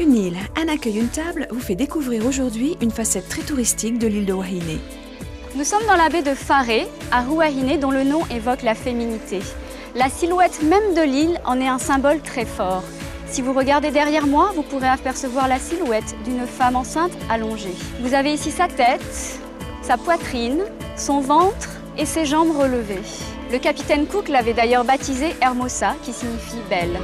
Une île, un accueil, une table vous fait découvrir aujourd'hui une facette très touristique de l'île de Wahine. Nous sommes dans la baie de Faré, à Rouahine, dont le nom évoque la féminité. La silhouette même de l'île en est un symbole très fort. Si vous regardez derrière moi, vous pourrez apercevoir la silhouette d'une femme enceinte allongée. Vous avez ici sa tête, sa poitrine, son ventre et ses jambes relevées. Le capitaine Cook l'avait d'ailleurs baptisée Hermosa, qui signifie belle.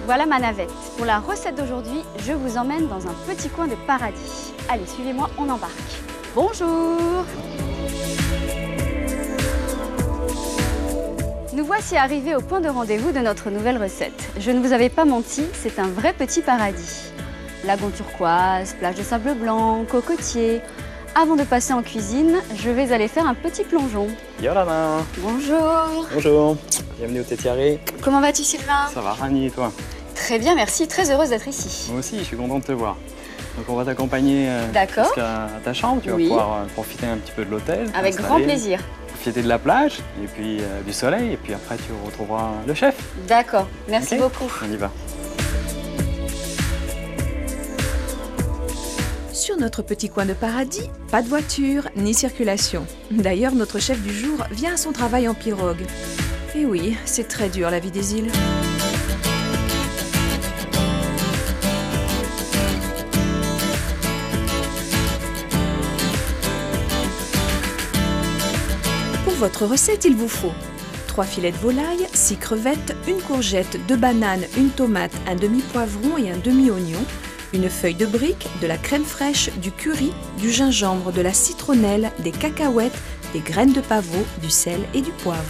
Voilà ma navette. Pour la recette d'aujourd'hui, je vous emmène dans un petit coin de paradis. Allez, suivez-moi, on embarque. Bonjour! Nous voici arrivés au point de rendez-vous de notre nouvelle recette. Je ne vous avais pas menti, c'est un vrai petit paradis. Lagon turquoise, plage de sable blanc, cocotier. Avant de passer en cuisine, je vais aller faire un petit plongeon. Yolanda. Bonjour. Bonjour. Bienvenue au Tétiaré. Comment vas-tu, Sylvain? Ça va, Rani, et toi? Très bien, merci. Très heureuse d'être ici. Moi aussi, je suis content de te voir. Donc on va t'accompagner jusqu'à ta chambre. Tu vas pouvoir profiter un petit peu de l'hôtel. Avec grand plaisir. Profiter de la plage et puis du soleil. Et puis après, tu retrouveras le chef. D'accord. Merci beaucoup. On y va. Sur notre petit coin de paradis, pas de voiture ni circulation. D'ailleurs, notre chef du jour vient à son travail en pirogue. Et oui, c'est très dur la vie des îles. Pour votre recette, il vous faut 3 filets de volaille, 6 crevettes, une courgette, 2 bananes, une tomate, un demi-poivron et un demi-oignon, une feuille de brique, de la crème fraîche, du curry, du gingembre, de la citronnelle, des cacahuètes, des graines de pavot, du sel et du poivre.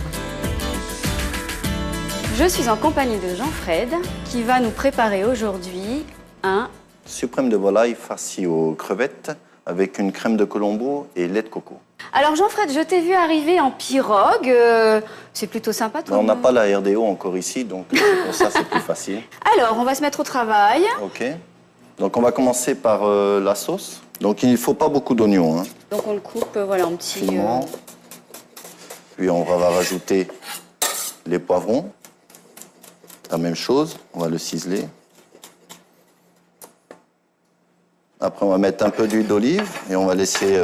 Je suis en compagnie de Jean-Fred qui va nous préparer aujourd'hui un suprême de volaille farci aux crevettes avec une crème de colombo et lait de coco. Alors Jean-Fred, je t'ai vu arriver en pirogue, c'est plutôt sympa toi. On n'a pas la RDO encore ici, donc pour ça c'est plus facile. Alors on va se mettre au travail. Ok. Donc on va commencer par la sauce. Donc il ne faut pas beaucoup d'oignons. Hein. Donc on le coupe voilà, en petits... Finement. Puis on va rajouter les poivrons. La même chose, on va le ciseler. Après on va mettre un peu d'huile d'olive et on va laisser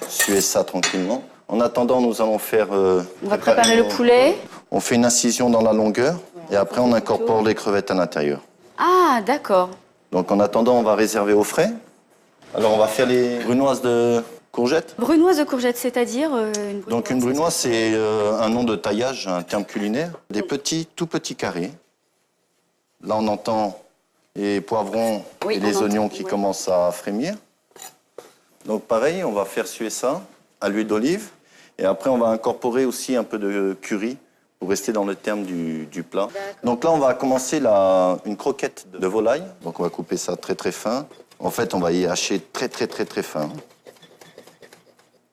suer ça tranquillement. En attendant, nous allons faire... on va préparer le poulet. On fait une incision dans la longueur et après on incorpore les crevettes à l'intérieur. Ah, d'accord. Donc en attendant, on va réserver au frais. Alors on va faire les brunoises de courgettes. Brunoise de courgettes, c'est-à-dire une brunoise. Donc une brunoise, c'est un nom de taillage, un terme culinaire. Des petits, tout petits carrés. Là, on entend les poivrons et les oignons qui commencent à frémir. Donc pareil, on va faire suer ça à l'huile d'olive. Et après, on va incorporer aussi un peu de curry pour rester dans le terme du plat. Donc là, on va commencer une croquette de volaille. Donc on va couper ça très très fin. En fait, on va y hacher très très très très fin.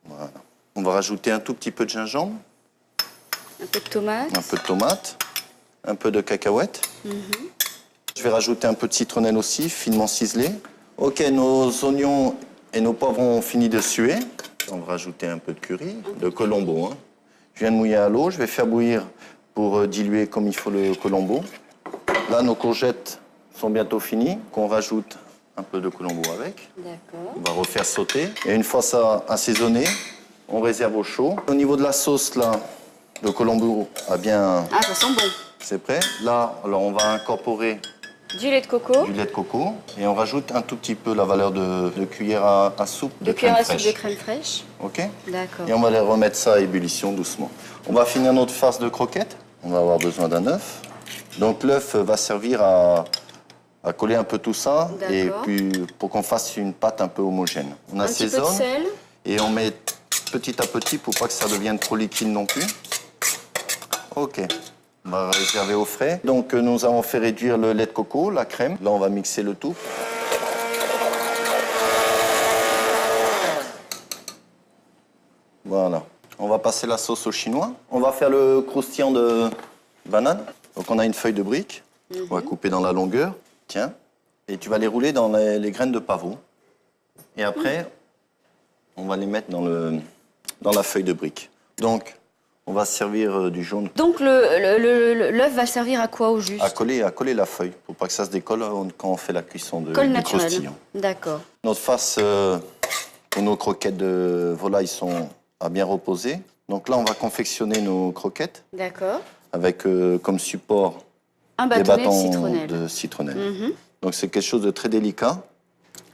Voilà. On va rajouter un tout petit peu de gingembre. Un peu de tomate. Un peu de tomate. Un peu de cacahuètes. Je vais rajouter un peu de citronnelle aussi, finement ciselée. Ok, nos oignons et nos poivrons ont fini de suer. On va rajouter un peu de curry, de colombo. Hein. Je viens de mouiller à l'eau, je vais faire bouillir pour diluer comme il faut le colombo. Là, nos courgettes sont bientôt finies. On rajoute un peu de colombo avec. D'accord. On va refaire sauter. Et une fois ça assaisonné, on réserve au chaud. Au niveau de la sauce, là, le colombo a bien... Ah, ça sent bon. C'est prêt. Là, alors on va incorporer du lait de coco. Du lait de coco. Et on rajoute un tout petit peu la valeur de cuillère à soupe de crème cuillère à fraîche. soupe de crème fraîche. OK. D'accord. Et on va les remettre ça à ébullition doucement. On va finir notre farce de croquettes. On va avoir besoin d'un œuf. Donc l'œuf va servir à coller un peu tout ça et puis pour qu'on fasse une pâte un peu homogène. On assaisonne un petit peu de sel. Et on met petit à petit pour pas que ça devienne trop liquide non plus. OK. On va réserver au frais. Donc nous avons fait réduire le lait de coco, la crème. Là on va mixer le tout. Voilà. On va passer la sauce au chinois. On va faire le croustillant de banane. Donc on a une feuille de brique. On va couper dans la longueur. Tiens. Et tu vas les rouler dans les graines de pavot. Et après, on va les mettre dans la feuille de brique. Donc, On va servir du jaune. Donc l'œuf va servir à quoi au juste? À coller la feuille, pour pas que ça se décolle quand on fait la cuisson de croustillant. D'accord. Notre face pour nos croquettes de volaille à bien reposer. Donc là, on va confectionner nos croquettes. D'accord. Avec comme support des bâtons de citronnelle. Donc c'est quelque chose de très délicat.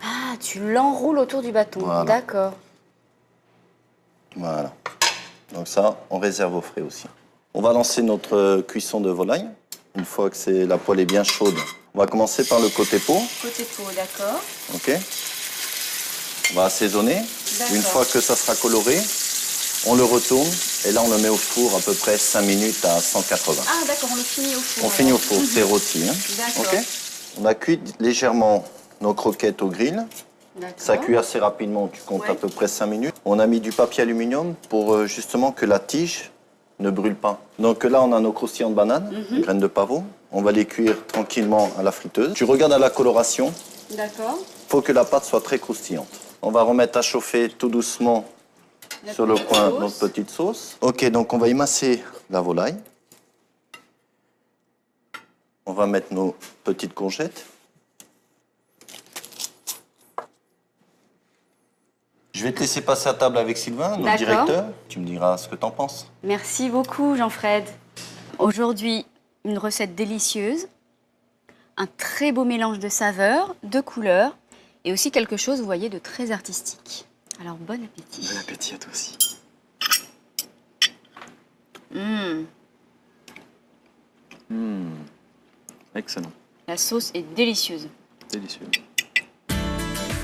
Ah, tu l'enroules autour du bâton. Voilà. D'accord. Voilà. Donc ça, on réserve au frais aussi. On va lancer notre cuisson de volaille. Une fois que la poêle est bien chaude, on va commencer par le côté peau. Côté peau, d'accord. OK. On va assaisonner. Une fois que ça sera coloré, on le retourne et là, on le met au four à peu près 5 minutes à 180. Ah, d'accord, on le finit au four. On finit au four, c'est rôti. Hein. D'accord. OK. On a cuit légèrement nos croquettes au grill. Ça cuit assez rapidement, tu comptes à peu près 5 minutes. On a mis du papier aluminium pour justement que la tige ne brûle pas. Donc là, on a nos croustillants de banane, graines de pavot. On va les cuire tranquillement à la friteuse. Tu regardes à la coloration. D'accord. Il faut que la pâte soit très croustillante. On va remettre à chauffer tout doucement sur le coin notre petite sauce. OK, donc on va émasser la volaille. On va mettre nos petites courgettes. Je vais te laisser passer à table avec Sylvain, notre directeur. Tu me diras ce que tu en penses. Merci beaucoup, Jean-Fred. Aujourd'hui, une recette délicieuse, un très beau mélange de saveurs, de couleurs, et aussi quelque chose, vous voyez, de très artistique. Alors, bon appétit. Bon appétit à toi aussi. Excellent. La sauce est délicieuse. Délicieux.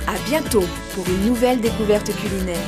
À bientôt pour une nouvelle découverte culinaire.